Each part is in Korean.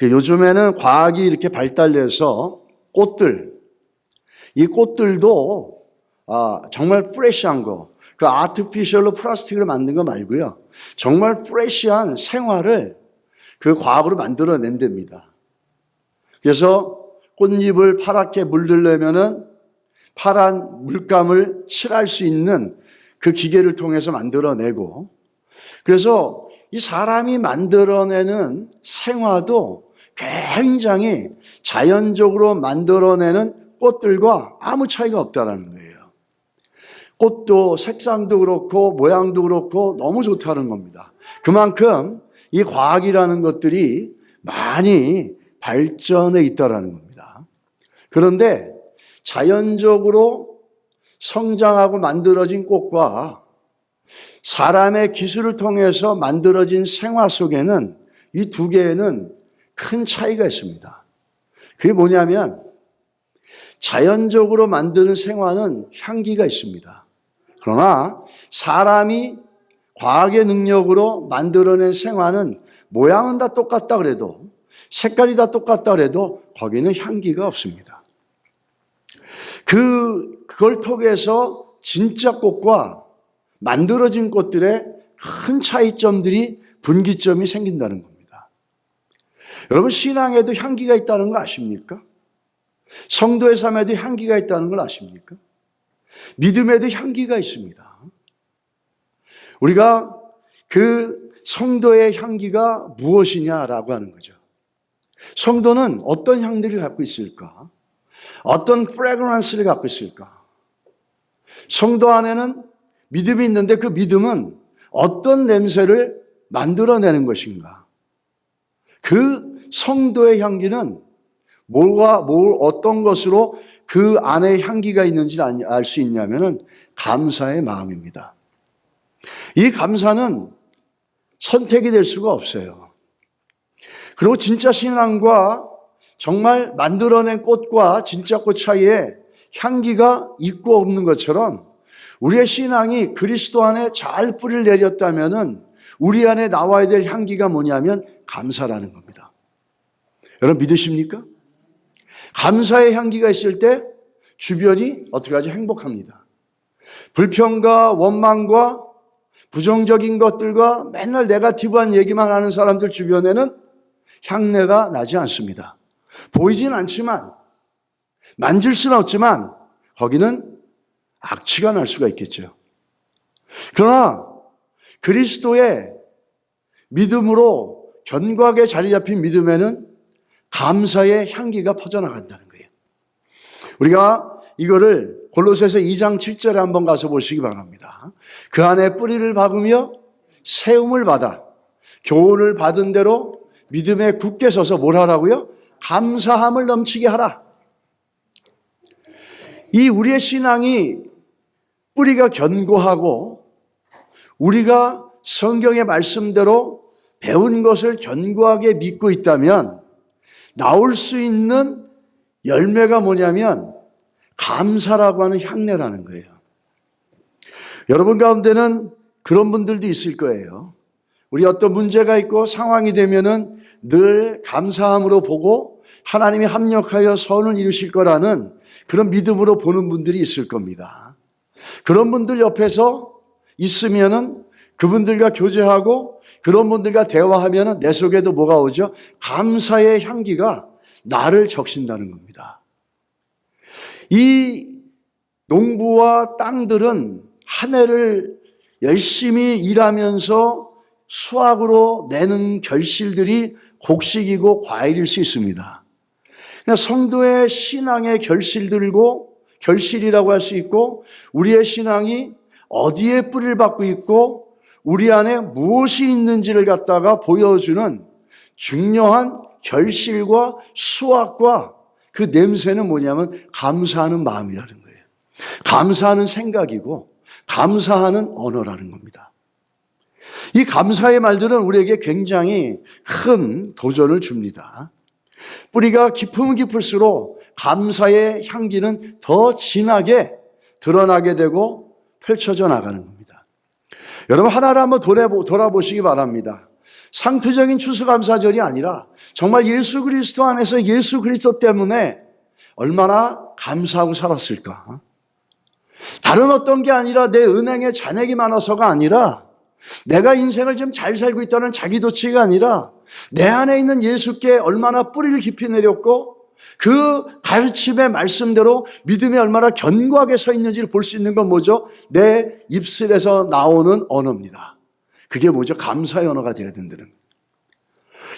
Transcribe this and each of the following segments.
요즘에는 과학이 이렇게 발달돼서 이 꽃들도 정말 프레시한 거, 그 아티피셜로 플라스틱으로 만든 거 말고요. 정말 프레시한 생화를 그 과학으로 만들어낸답니다. 그래서 꽃잎을 파랗게 물들려면은 파란 물감을 칠할 수 있는 그 기계를 통해서 만들어내고, 그래서 이 사람이 만들어내는 생화도 굉장히 자연적으로 만들어내는 꽃들과 아무 차이가 없다는 거예요. 꽃도 색상도 그렇고 모양도 그렇고 너무 좋다는 겁니다. 그만큼 이 과학이라는 것들이 많이 발전해 있다는 겁니다. 그런데 자연적으로 성장하고 만들어진 꽃과 사람의 기술을 통해서 만들어진 생화 속에는 이 두 개에는 큰 차이가 있습니다. 그게 뭐냐면 자연적으로 만드는 생화는 향기가 있습니다. 그러나 사람이 과학의 능력으로 만들어낸 생화는 모양은 다 똑같다 그래도, 색깔이 다 똑같다 그래도 거기는 향기가 없습니다. 그걸 통해서 진짜 꽃과 만들어진 꽃들의 큰 차이점들이, 분기점이 생긴다는 겁니다. 여러분, 신앙에도 향기가 있다는 거 아십니까? 성도의 삶에도 향기가 있다는 걸 아십니까? 믿음에도 향기가 있습니다. 우리가 그 성도의 향기가 무엇이냐라고 하는 거죠. 성도는 어떤 향들을 갖고 있을까? 어떤 프레그런스를 갖고 있을까? 성도 안에는 믿음이 있는데 그 믿음은 어떤 냄새를 만들어내는 것인가? 그 성도의 향기는 어떤 것으로 그 안에 향기가 있는지를 알 수 있냐면은 감사의 마음입니다. 이 감사는 선택이 될 수가 없어요. 그리고 진짜 신앙과 정말 만들어낸 꽃과 진짜 꽃 사이에 향기가 있고 없는 것처럼 우리의 신앙이 그리스도 안에 잘 뿌리를 내렸다면은 우리 안에 나와야 될 향기가 뭐냐면 감사라는 겁니다. 여러분 믿으십니까? 감사의 향기가 있을 때 주변이 어떻게 하죠? 행복합니다. 불평과 원망과 부정적인 것들과 맨날 네거티브한 얘기만 하는 사람들 주변에는 향내가 나지 않습니다. 보이진 않지만, 만질 수는 없지만 거기는 악취가 날 수가 있겠죠. 그러나 그리스도의 믿음으로 견고하게 자리 잡힌 믿음에는 감사의 향기가 퍼져나간다는 거예요. 우리가 이거를 골로새서 2장 7절에 한번 가서 보시기 바랍니다. 그 안에 뿌리를 박으며 세움을 받아 교훈을 받은 대로 믿음에 굳게 서서 뭘 하라고요? 감사함을 넘치게 하라. 이 우리의 신앙이 뿌리가 견고하고 우리가 성경의 말씀대로 배운 것을 견고하게 믿고 있다면 나올 수 있는 열매가 뭐냐면 감사라고 하는 향내라는 거예요. 여러분 가운데는 그런 분들도 있을 거예요. 우리 어떤 문제가 있고 상황이 되면은 늘 감사함으로 보고 하나님이 합력하여 선을 이루실 거라는 그런 믿음으로 보는 분들이 있을 겁니다. 그런 분들 옆에서 있으면은 그분들과 교제하고 그런 분들과 대화하면은 내 속에도 뭐가 오죠? 감사의 향기가 나를 적신다는 겁니다. 이 농부와 땅들은 한 해를 열심히 일하면서 수확으로 내는 결실들이 곡식이고 과일일 수 있습니다. 성도의 신앙의 결실이라고 할 수 있고 우리의 신앙이 어디에 뿌리를 받고 있고 우리 안에 무엇이 있는지를 갖다가 보여주는 중요한 결실과 수확과 그 냄새는 뭐냐면 감사하는 마음이라는 거예요. 감사하는 생각이고 감사하는 언어라는 겁니다. 이 감사의 말들은 우리에게 굉장히 큰 도전을 줍니다. 뿌리가 깊으면 깊을수록 감사의 향기는 더 진하게 드러나게 되고 펼쳐져 나가는 겁니다. 여러분 하나를 한번 돌아보시기 바랍니다. 상투적인 추수감사절이 아니라 정말 예수 그리스도 안에서 예수 그리스도 때문에 얼마나 감사하고 살았을까? 다른 어떤 게 아니라 내 은행에 잔액이 많아서가 아니라 내가 인생을 좀 잘 살고 있다는 자기도취가 아니라 내 안에 있는 예수께 얼마나 뿌리를 깊이 내렸고 그 가르침의 말씀대로 믿음이 얼마나 견고하게 서 있는지를 볼 수 있는 건 뭐죠? 내 입술에서 나오는 언어입니다. 그게 뭐죠? 감사의 언어가 되어야 된다는.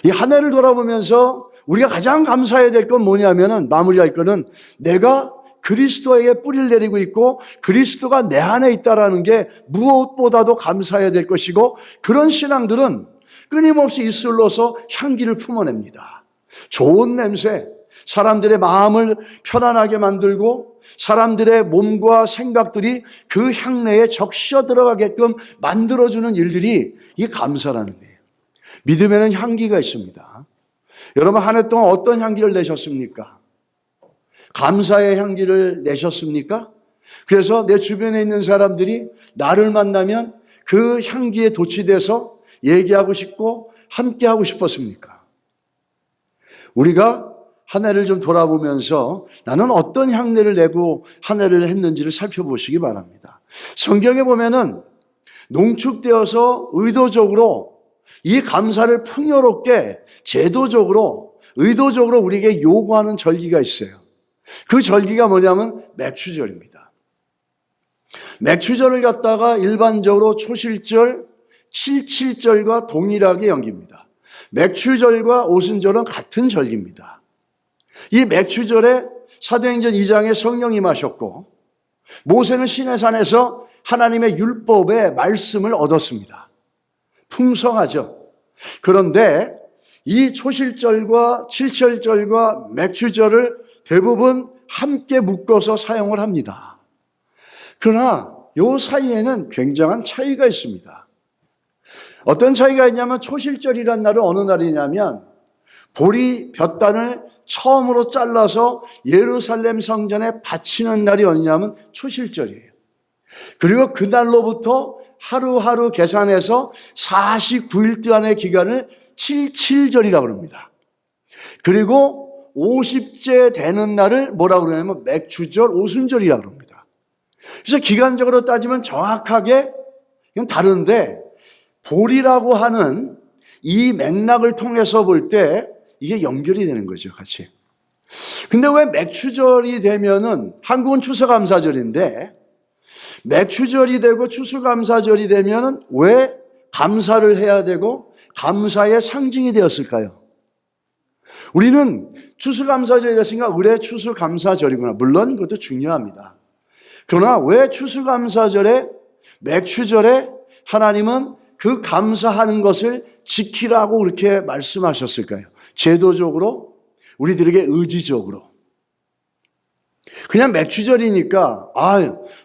이 한 해를 돌아보면서 우리가 가장 감사해야 될 건 뭐냐면은, 마무리할 거는 내가 그리스도에게 뿌리를 내리고 있고 그리스도가 내 안에 있다라는 게 무엇보다도 감사해야 될 것이고, 그런 신앙들은 끊임없이 입술로서 향기를 품어냅니다. 좋은 냄새, 사람들의 마음을 편안하게 만들고 사람들의 몸과 생각들이 그 향내에 적셔 들어가게끔 만들어주는 일들이 이 감사라는 거예요. 믿음에는 향기가 있습니다. 여러분, 한 해 동안 어떤 향기를 내셨습니까? 감사의 향기를 내셨습니까? 그래서 내 주변에 있는 사람들이 나를 만나면 그 향기에 도취돼서 얘기하고 싶고 함께하고 싶었습니까? 우리가 한 해를 좀 돌아보면서 나는 어떤 향내를 내고 한 해를 했는지를 살펴보시기 바랍니다. 성경에 보면은 농축되어서 의도적으로 이 감사를 풍요롭게 제도적으로 의도적으로 우리에게 요구하는 절기가 있어요. 그 절기가 뭐냐면 맥추절입니다. 맥추절을 갖다가 일반적으로 초실절, 칠칠절과 동일하게 연깁니다. 맥추절과 오순절은 같은 절기입니다. 이 맥추절에 사도행전 2장에 성령이 임하셨고 모세는 시내산에서 하나님의 율법의 말씀을 얻었습니다. 풍성하죠. 그런데 이 초실절과 칠칠절과 맥추절을 대부분 함께 묶어서 사용을 합니다. 그러나 이 사이에는 굉장한 차이가 있습니다. 어떤 차이가 있냐면 초실절이라는 날은 어느 날이냐면 보리 볏단을 처음으로 잘라서 예루살렘 성전에 바치는 날이 어디냐면 초실절이에요. 그리고 그날로부터 하루하루 계산해서 49일 동안의 기간을 칠칠절이라고 합니다. 그리고 50째 되는 날을 뭐라고 그러냐면 맥추절, 오순절이라고 합니다. 그래서 기간적으로 따지면 정확하게 이건 다른데 보리라고 하는 이 맥락을 통해서 볼 때 이게 연결이 되는 거죠, 같이. 근데 왜 맥추절이 되면은, 한국은 추수감사절인데 맥추절이 되고 추수감사절이 되면은 왜 감사를 해야 되고 감사의 상징이 되었을까요? 우리는 추수감사절이 됐으니까 그래 추수감사절이구나. 물론 그것도 중요합니다. 그러나 왜 추수감사절에 맥추절에 하나님은 그 감사하는 것을 지키라고 그렇게 말씀하셨을까요? 제도적으로, 우리들에게 의지적으로. 그냥 맥추절이니까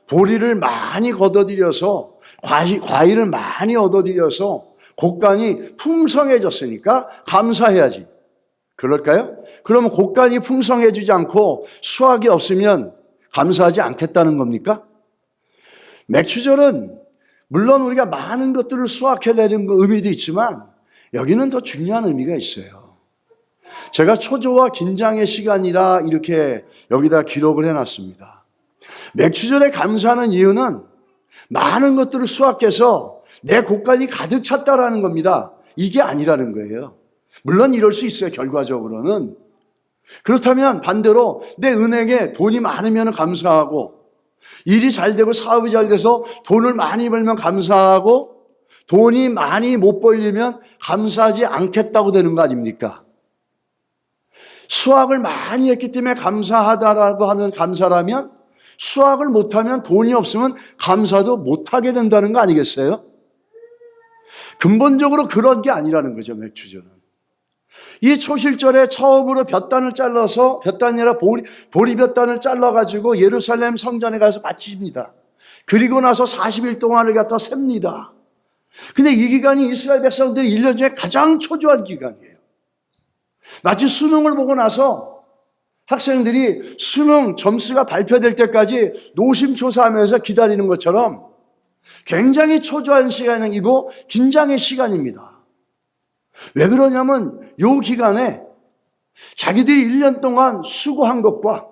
보리를 많이 걷어들여서 과일을 많이 얻어들여서 곡간이 풍성해졌으니까 감사해야지. 그럴까요? 그러면 곡간이 풍성해지지 않고 수확이 없으면 감사하지 않겠다는 겁니까? 맥추절은 물론 우리가 많은 것들을 수확해내는 의미도 있지만 여기는 더 중요한 의미가 있어요. 제가 초조와 긴장의 시간이라 이렇게 여기다 기록을 해놨습니다. 맥추절에 감사하는 이유는 많은 것들을 수확해서 내 곡간이 가득 찼다라는 겁니다. 이게 아니라는 거예요. 물론 이럴 수 있어요, 결과적으로는. 그렇다면 반대로 내 은행에 돈이 많으면 감사하고, 일이 잘 되고 사업이 잘 돼서 돈을 많이 벌면 감사하고, 돈이 많이 못 벌리면 감사하지 않겠다고 되는 거 아닙니까? 수확을 많이 했기 때문에 감사하다라고 하는 감사라면, 수확을 못하면, 돈이 없으면 감사도 못하게 된다는 거 아니겠어요? 근본적으로 그런 게 아니라는 거죠, 맥추절은. 이 초실절에 처음으로 볏단을 잘라서, 볏단이 아니라 보리 볏단을 잘라가지고 예루살렘 성전에 가서 바칩니다. 그리고 나서 40일 동안을 갖다 셉니다. 근데 이 기간이 이스라엘 백성들이 1년 중에 가장 초조한 기간이에요. 마치 수능을 보고 나서 학생들이 수능 점수가 발표될 때까지 노심초사하면서 기다리는 것처럼 굉장히 초조한 시간이고 긴장의 시간입니다. 왜 그러냐면 요 기간에 자기들이 1년 동안 수고한 것과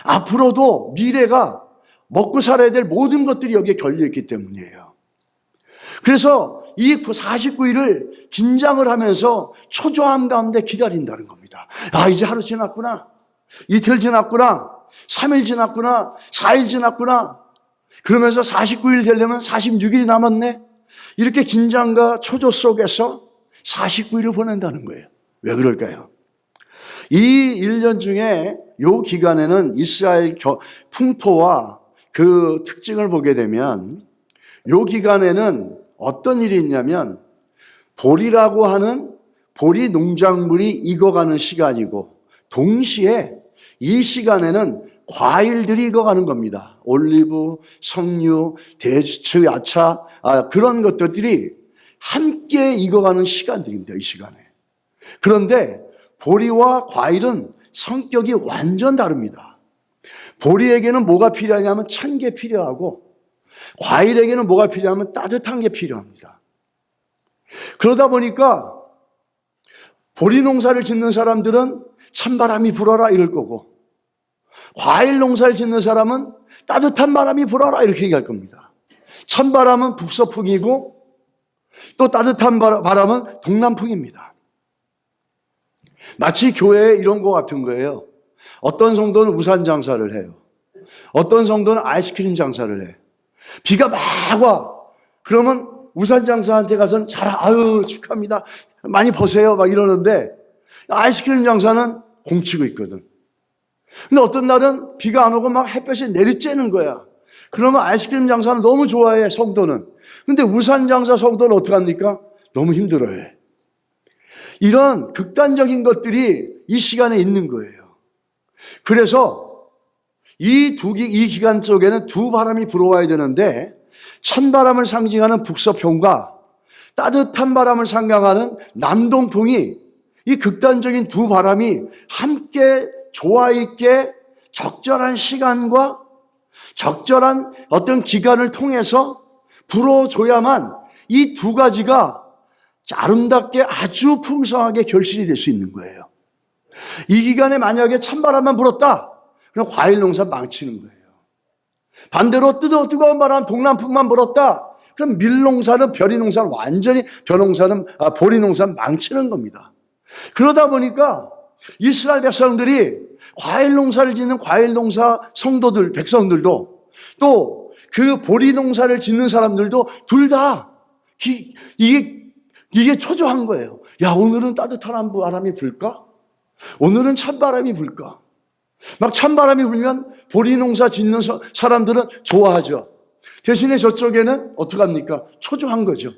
앞으로도 미래가 먹고 살아야 될 모든 것들이 여기에 걸려있기 때문이에요. 그래서 이 49일을 긴장을 하면서 초조함 가운데 기다린다는 겁니다. 아, 이제 하루 지났구나. 이틀 지났구나. 3일 지났구나. 4일 지났구나. 그러면서 49일 되려면 46일이 남았네. 이렇게 긴장과 초조 속에서 49일을 보낸다는 거예요. 왜 그럴까요? 이 1년 중에 이 기간에는 이스라엘 풍토와 그 특징을 보게 되면 이 기간에는 어떤 일이 있냐면 보리라고 하는 보리 농작물이 익어가는 시간이고 동시에 이 시간에는 과일들이 익어가는 겁니다. 올리브, 석류, 대추, 야차 그런 것들이 함께 익어가는 시간들입니다. 이 시간에. 그런데 보리와 과일은 성격이 완전 다릅니다. 보리에게는 뭐가 필요하냐면 찬 게 필요하고 과일에게는 뭐가 필요하면 따뜻한 게 필요합니다. 그러다 보니까 보리 농사를 짓는 사람들은 찬바람이 불어라 이럴 거고 과일 농사를 짓는 사람은 따뜻한 바람이 불어라 이렇게 얘기할 겁니다. 찬바람은 북서풍이고 또 따뜻한 바람은 동남풍입니다. 마치 교회에 이런 거 같은 거예요. 어떤 성도는 우산 장사를 해요. 어떤 성도는 아이스크림 장사를 해. 비가 막 와. 그러면 우산 장사한테 가서는 아유 축하합니다. 많이 버세요 막 이러는데 아이스크림 장사는 공치고 있거든. 근데 어떤 날은 비가 안 오고 막 햇볕이 내리쬐는 거야. 그러면 아이스크림 장사는 너무 좋아해 성도는. 근데 우산 장사 성도는 어떡합니까? 너무 힘들어해. 이런 극단적인 것들이 이 시간에 있는 거예요. 그래서 이 기간 속에는 두 바람이 불어와야 되는데 찬바람을 상징하는 북서풍과 따뜻한 바람을 상징하는 남동풍이 이 극단적인 두 바람이 함께 조화 있게 적절한 시간과 적절한 어떤 기간을 통해서 불어줘야만 이 두 가지가 아름답게 아주 풍성하게 결실이 될 수 있는 거예요. 이 기간에 만약에 찬바람만 불었다 그럼 과일 농사 망치는 거예요. 반대로 뜨거운 바람 동남풍만 불었다 그럼 밀농사는 보리 농사는 망치는 겁니다. 그러다 보니까 이스라엘 백성들이 과일 농사를 짓는 과일 농사 백성들도 또 그 보리 농사를 짓는 사람들도 둘 다 이게 초조한 거예요. 야, 오늘은 따뜻한 바람이 불까? 오늘은 찬바람이 불까? 막 찬바람이 불면 보리 농사 짓는 사람들은 좋아하죠. 대신에 저쪽에는 어떡합니까? 초조한 거죠.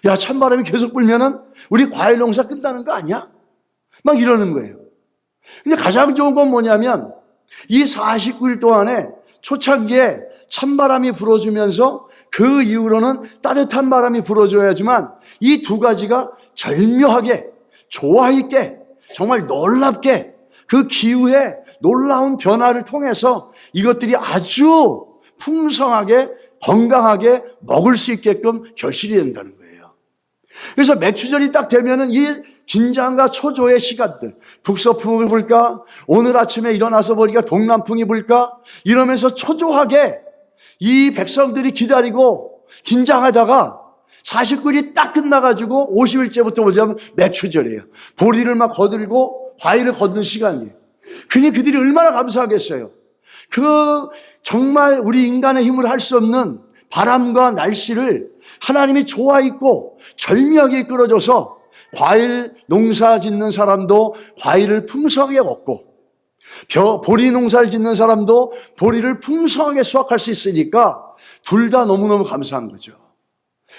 야, 찬바람이 계속 불면은 우리 과일 농사 끝나는 거 아니야? 막 이러는 거예요. 근데 가장 좋은 건 뭐냐면 이 49일 동안에 초창기에 찬바람이 불어주면서 그 이후로는 따뜻한 바람이 불어줘야지만 이 두 가지가 절묘하게 조화 있게 정말 놀랍게 그 기후의 놀라운 변화를 통해서 이것들이 아주 풍성하게 건강하게 먹을 수 있게끔 결실이 된다는 거예요. 그래서 매추절이 딱 되면은 이 긴장과 초조의 시간들, 북서풍이 불까? 오늘 아침에 일어나서 보니까 동남풍이 불까? 이러면서 초조하게 이 백성들이 기다리고 긴장하다가 49일이 딱 끝나가지고 50일째부터 뭐냐면 매추절이에요. 보리를 막 거들고 과일을 걷는 시간이에요. 그러니 그들이 얼마나 감사하겠어요. 정말 우리 인간의 힘으로 할 수 없는 바람과 날씨를 하나님이 좋아 있고 절묘하게 이끌어줘서 과일 농사 짓는 사람도 과일을 풍성하게 얻고 보리 농사를 짓는 사람도 보리를 풍성하게 수확할 수 있으니까 둘 다 너무너무 감사한 거죠.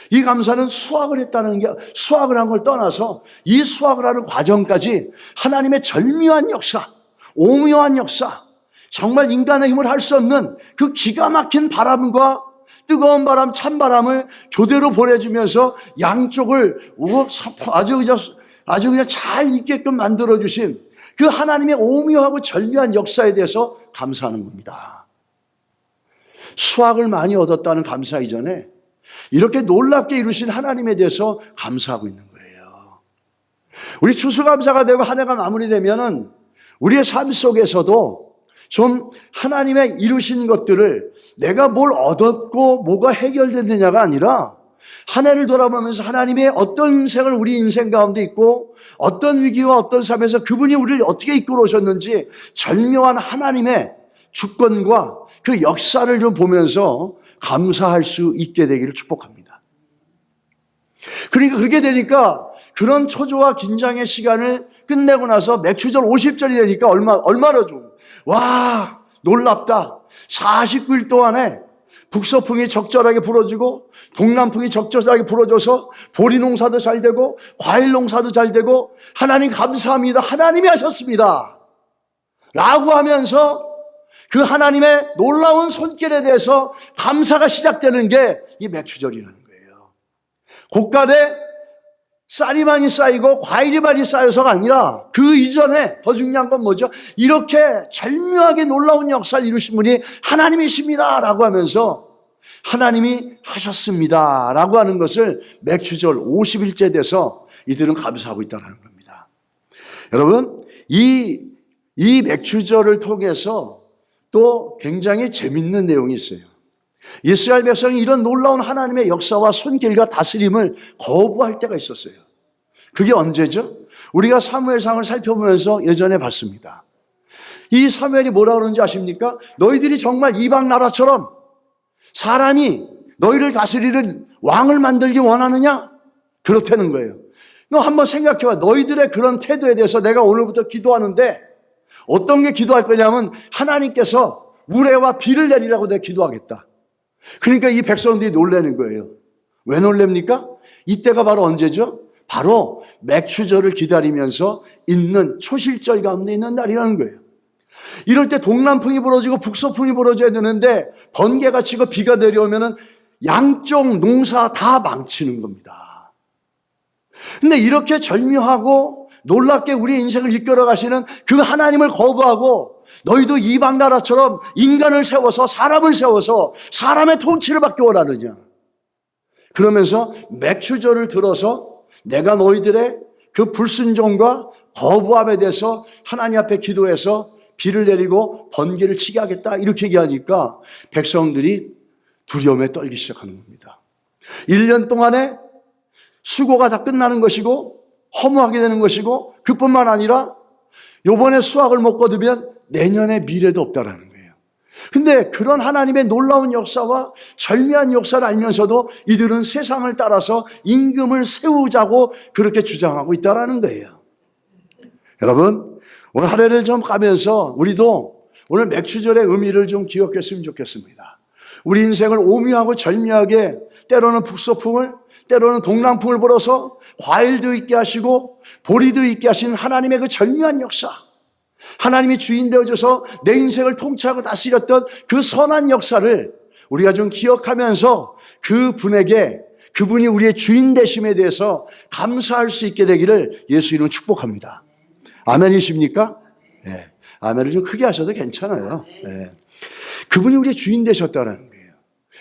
이 감사는 수확을 한 걸 떠나서 이 수확을 하는 과정까지 하나님의 절묘한 역사, 오묘한 역사, 정말 인간의 힘을 할 수 없는 그 기가 막힌 바람과 뜨거운 바람, 찬바람을 교대로 보내주면서 양쪽을 아주 그냥 잘 있게끔 만들어주신 그 하나님의 오묘하고 절묘한 역사에 대해서 감사하는 겁니다. 수확을 많이 얻었다는 감사 이전에 이렇게 놀랍게 이루신 하나님에 대해서 감사하고 있는 거예요. 우리 추수감사가 되고 한 해가 마무리되면은 우리의 삶 속에서도 좀 하나님의 이루신 것들을 내가 뭘 얻었고 뭐가 해결됐느냐가 아니라 한 해를 돌아보면서 하나님의 어떤 생을 우리 인생 가운데 있고 어떤 위기와 어떤 삶에서 그분이 우리를 어떻게 이끌어 오셨는지 절묘한 하나님의 주권과 그 역사를 좀 보면서 감사할 수 있게 되기를 축복합니다. 그러니까 그렇게 되니까 그런 초조와 긴장의 시간을 끝내고 나서 맥추절 50절이 되니까 얼마나 좀 와 놀랍다. 49일 동안에 북서풍이 적절하게 불어주고 동남풍이 적절하게 불어줘서 보리 농사도 잘 되고 과일 농사도 잘 되고 하나님 감사합니다. 하나님이 하셨습니다. 라고 하면서 그 하나님의 놀라운 손길에 대해서 감사가 시작되는 게 이 맥추절이라는 거예요. 고간에 쌀이 많이 쌓이고 과일이 많이 쌓여서가 아니라 그 이전에 더 중요한 건 뭐죠? 이렇게 절묘하게 놀라운 역사를 이루신 분이 하나님이십니다 라고 하면서 하나님이 하셨습니다 라고 하는 것을 맥추절 50일째 돼서 이들은 감사하고 있다는 겁니다. 여러분 이 맥추절을 통해서 또 굉장히 재밌는 내용이 있어요. 이스라엘 백성이 이런 놀라운 하나님의 역사와 손길과 다스림을 거부할 때가 있었어요. 그게 언제죠? 우리가 사무엘상을 살펴보면서 예전에 봤습니다. 이 사무엘이 뭐라 그러는지 아십니까? 너희들이 정말 이방 나라처럼 사람이 너희를 다스리는 왕을 만들기 원하느냐? 그렇다는 거예요. 너 한번 생각해봐. 너희들의 그런 태도에 대해서 내가 오늘부터 기도하는데 어떤 게 기도할 거냐면 하나님께서 우레와 비를 내리라고 내가 기도하겠다. 그러니까 이 백성들이 놀라는 거예요. 왜 놀랍니까? 이때가 바로 언제죠? 바로 맥추절을 기다리면서 있는 초실절 가운데 있는 날이라는 거예요. 이럴 때 동남풍이 불어지고 북서풍이 불어져야 되는데 번개가 치고 비가 내려오면은 양쪽 농사 다 망치는 겁니다. 근데 이렇게 절묘하고 놀랍게 우리 인생을 이끌어 가시는 그 하나님을 거부하고 너희도 이방 나라처럼 인간을 세워서 사람을 세워서 사람의 통치를 받기 원하느냐. 그러면서 맥추절을 들어서 내가 너희들의 그 불순종과 거부함에 대해서 하나님 앞에 기도해서 비를 내리고 번개를 치게 하겠다 이렇게 얘기하니까 백성들이 두려움에 떨기 시작하는 겁니다. 1년 동안에 수고가 다 끝나는 것이고 허무하게 되는 것이고 그뿐만 아니라 요번에 수확을 못 거두면 내년에 미래도 없다라는 거예요. 근데 그런 하나님의 놀라운 역사와 절묘한 역사를 알면서도 이들은 세상을 따라서 임금을 세우자고 그렇게 주장하고 있다라는 거예요. 여러분 오늘 한 해를 좀 가면서 우리도 오늘 맥추절의 의미를 좀 기억했으면 좋겠습니다. 우리 인생을 오묘하고 절묘하게 때로는 북서풍을 때로는 동남풍을 불어서 과일도 있게 하시고 보리도 있게 하신 하나님의 그 절묘한 역사, 하나님이 주인 되어줘서 내 인생을 통치하고 다스렸던 그 선한 역사를 우리가 좀 기억하면서 그 분에게 그분이 우리의 주인 되심에 대해서 감사할 수 있게 되기를 예수 이름으로 축복합니다. 아멘이십니까? 네. 아멘을 좀 크게 하셔도 괜찮아요. 네. 그분이 우리의 주인 되셨다는 거예요.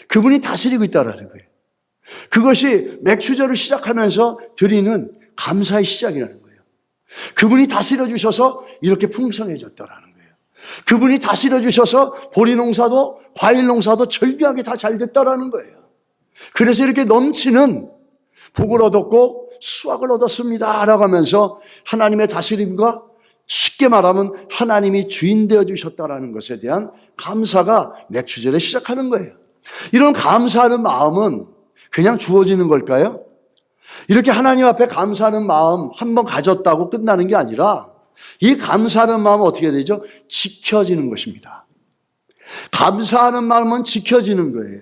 그분이 다스리고 있다는 거예요. 그것이 맥추절을 시작하면서 드리는 감사의 시작이라는 거예요. 그분이 다스려 주셔서 이렇게 풍성해졌다라는 거예요. 그분이 다스려 주셔서 보리 농사도 과일 농사도 절묘하게 다 잘 됐다라는 거예요. 그래서 이렇게 넘치는 복을 얻었고 수확을 얻었습니다 라고 하면서 하나님의 다스림과 쉽게 말하면 하나님이 주인 되어 주셨다라는 것에 대한 감사가 맥추절에 시작하는 거예요. 이런 감사하는 마음은 그냥 주어지는 걸까요? 이렇게 하나님 앞에 감사하는 마음 한번 가졌다고 끝나는 게 아니라 이 감사하는 마음은 어떻게 되죠? 지켜지는 것입니다. 감사하는 마음은 지켜지는 거예요.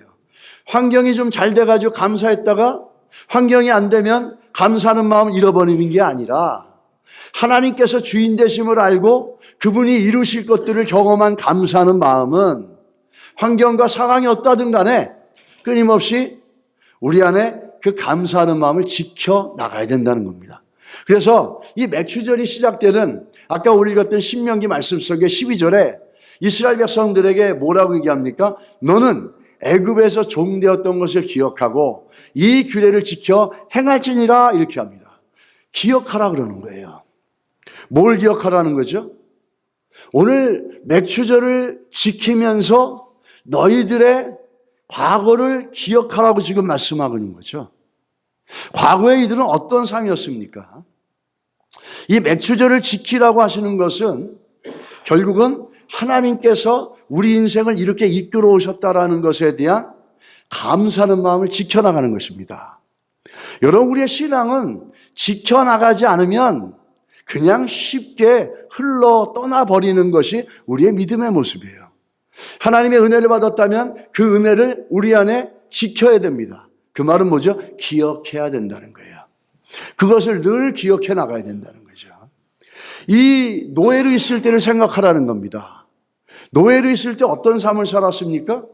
환경이 좀 잘 돼가지고 감사했다가 환경이 안 되면 감사하는 마음을 잃어버리는 게 아니라 하나님께서 주인 되심을 알고 그분이 이루실 것들을 경험한 감사하는 마음은 환경과 상황이 어떠든 간에 끊임없이 우리 안에 그 감사하는 마음을 지켜 나가야 된다는 겁니다. 그래서 이 맥추절이 시작되는 아까 우리 읽었던 신명기 말씀 속에 12절에 이스라엘 백성들에게 뭐라고 얘기합니까? 너는 애굽에서 종되었던 것을 기억하고 이 규례를 지켜 행할지니라 이렇게 합니다. 기억하라 그러는 거예요. 뭘 기억하라는 거죠? 오늘 맥추절을 지키면서 너희들의 과거를 기억하라고 지금 말씀하고 있는 거죠. 과거의 이들은 어떤 삶이었습니까? 이 맥추절을 지키라고 하시는 것은 결국은 하나님께서 우리 인생을 이렇게 이끌어 오셨다라는 것에 대한 감사하는 마음을 지켜나가는 것입니다. 여러분, 우리의 신앙은 지켜나가지 않으면 그냥 쉽게 흘러 떠나버리는 것이 우리의 믿음의 모습이에요. 하나님의 은혜를 받았다면 그 은혜를 우리 안에 지켜야 됩니다. 그 말은 뭐죠? 기억해야 된다는 거예요. 그것을 늘 기억해 나가야 된다는 거죠. 이 노예로 있을 때를 생각하라는 겁니다. 노예로 있을 때 어떤 삶을 살았습니까?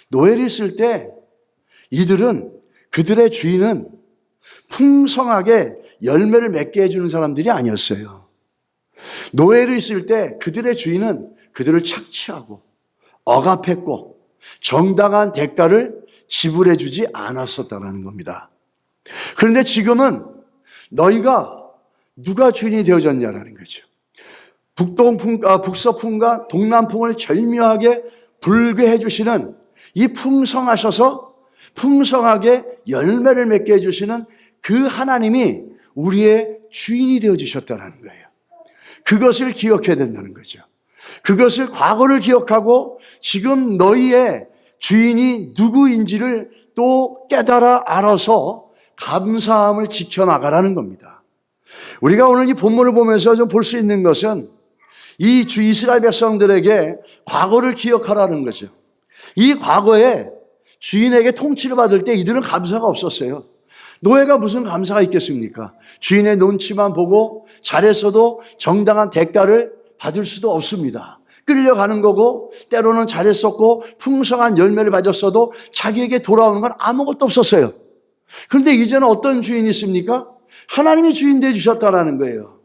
노예로 있을 때 이들은, 그들의 주인은 풍성하게 열매를 맺게 해주는 사람들이 아니었어요. 노예로 있을 때 그들의 주인은 그들을 착취하고 억압했고 정당한 대가를 지불해 주지 않았었다는 겁니다. 그런데 지금은 너희가 누가 주인이 되어졌냐라는 거죠. 북서풍과 동남풍을 절묘하게 불게 해주시는, 이 풍성하셔서 풍성하게 열매를 맺게 해주시는 그 하나님이 우리의 주인이 되어주셨다는 거예요. 그것을 기억해야 된다는 거죠. 그것을, 과거를 기억하고 지금 너희의 주인이 누구인지를 또 깨달아 알아서 감사함을 지켜나가라는 겁니다. 우리가 오늘 이 본문을 보면서 좀 볼 수 있는 것은 이 주 이스라엘 백성들에게 과거를 기억하라는 거죠. 이 과거에 주인에게 통치를 받을 때 이들은 감사가 없었어요. 노예가 무슨 감사가 있겠습니까? 주인의 눈치만 보고 잘했어도 정당한 대가를 받을 수도 없습니다. 끌려가는 거고, 때로는 잘했었고 풍성한 열매를 맞았어도 자기에게 돌아오는 건 아무것도 없었어요. 그런데 이제는 어떤 주인이 있습니까? 하나님이 주인 되어 주셨다는 거예요.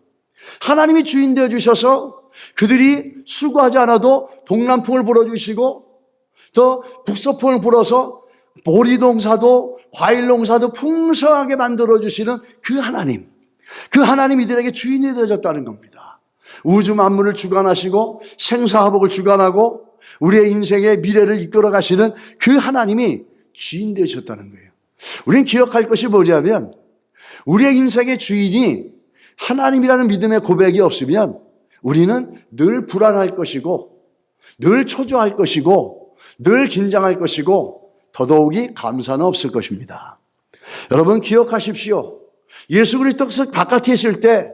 하나님이 주인 되어 주셔서 그들이 수고하지 않아도 동남풍을 불어주시고 더 북서풍을 불어서 보리농사도 과일농사도 풍성하게 만들어주시는 그 하나님, 그 하나님 이들에게 주인이 되어졌다는 겁니다. 우주 만물을 주관하시고 생사화복을 주관하고 우리의 인생의 미래를 이끌어 가시는 그 하나님이 주인 되셨다는 거예요. 우리는 기억할 것이 뭐냐면, 우리의 인생의 주인이 하나님이라는 믿음의 고백이 없으면 우리는 늘 불안할 것이고, 늘 초조할 것이고, 늘 긴장할 것이고, 더더욱이 감사는 없을 것입니다. 여러분 기억하십시오. 예수 그리스도 바깥에 있을 때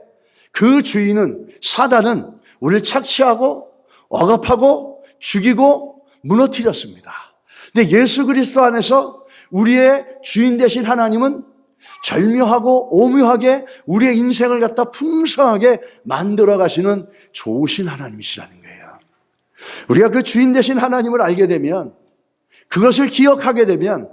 그 주인은, 사단은 우리를 착취하고 억압하고 죽이고 무너뜨렸습니다. 근데 예수 그리스도 안에서 우리의 주인 되신 하나님은 절묘하고 오묘하게 우리의 인생을 갖다 풍성하게 만들어 가시는 좋으신 하나님이시라는 거예요. 우리가 그 주인 되신 하나님을 알게 되면, 그것을 기억하게 되면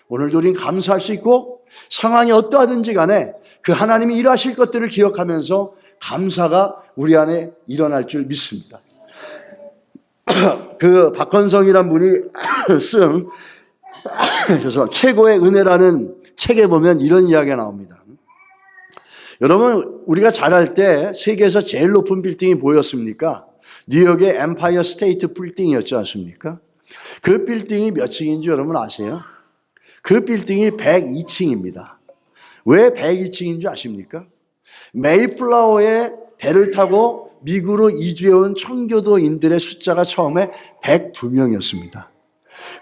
오늘도 우리는 감사할 수 있고, 상황이 어떠하든지 간에 그 하나님이 일하실 것들을 기억하면서 감사가 우리 안에 일어날 줄 믿습니다. 그 박헌성이란 분이 쓴 최고의 은혜라는 책에 보면 이런 이야기가 나옵니다. 여러분, 우리가 자랄 때 세계에서 제일 높은 빌딩이 뭐였습니까? 뉴욕의 엠파이어 스테이트 빌딩이었지 않습니까? 그 빌딩이 몇 층인지 여러분 아세요? 그 빌딩이 102층입니다. 왜 102층인 줄 아십니까? 메이플라워에 배를 타고 미국으로 이주해온 청교도인들의 숫자가 처음에 102명이었습니다.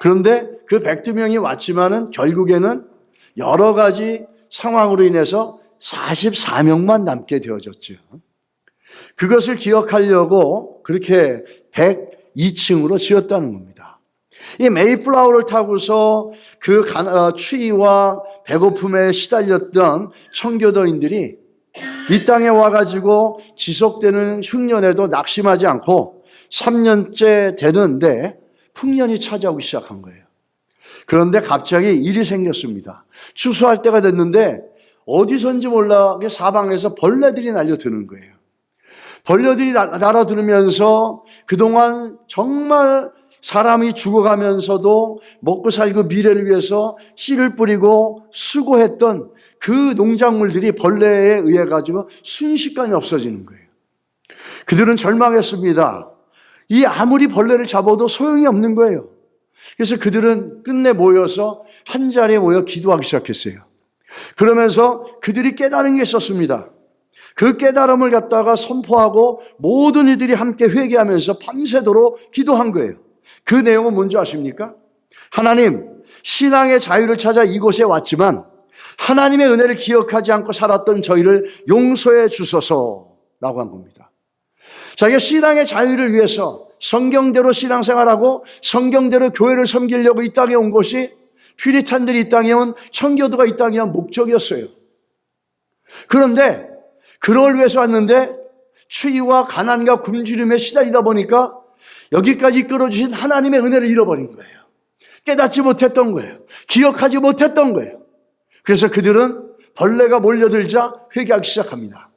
그런데 그 102명이 왔지만은 결국에는 여러 가지 상황으로 인해서 44명만 남게 되어졌죠. 그것을 기억하려고 그렇게 102층으로 지었다는 겁니다. 이 메이플라워를 타고서 그 추위와 배고픔에 시달렸던 청교도인들이 이 땅에 와가지고 지속되는 흉년에도 낙심하지 않고 3년째 되는데 풍년이 찾아오기 시작한 거예요. 그런데 갑자기 일이 생겼습니다. 추수할 때가 됐는데 어디선지 몰라 사방에서 벌레들이 날려드는 거예요. 벌레들이 날아들으면서 그동안 정말 사람이 죽어가면서도 먹고 살고 미래를 위해서 씨를 뿌리고 수고했던 그 농작물들이 벌레에 의해 가지고 순식간에 없어지는 거예요. 그들은 절망했습니다. 이 아무리 벌레를 잡아도 소용이 없는 거예요. 그래서 그들은 끝내 모여서 한 자리에 모여 기도하기 시작했어요. 그러면서 그들이 깨달은 게 있었습니다. 그 깨달음을 갖다가 선포하고 모든 이들이 함께 회개하면서 밤새도록 기도한 거예요. 그 내용은 뭔지 아십니까? 하나님, 신앙의 자유를 찾아 이곳에 왔지만 하나님의 은혜를 기억하지 않고 살았던 저희를 용서해 주소서라고 한 겁니다. 자기가 신앙의 자유를 위해서 성경대로 신앙생활하고 성경대로 교회를 섬기려고 이 땅에 온 것이 퓨리탄들이 이 땅에 온 청교도가 이 땅에 온 목적이었어요. 그런데 그걸 위해서 왔는데 추위와 가난과 굶주림에 시달리다 보니까 여기까지 이끌어주신 하나님의 은혜를 잃어버린 거예요. 깨닫지 못했던 거예요. 기억하지 못했던 거예요. 그래서 그들은 벌레가 몰려들자 회개하기 시작합니다.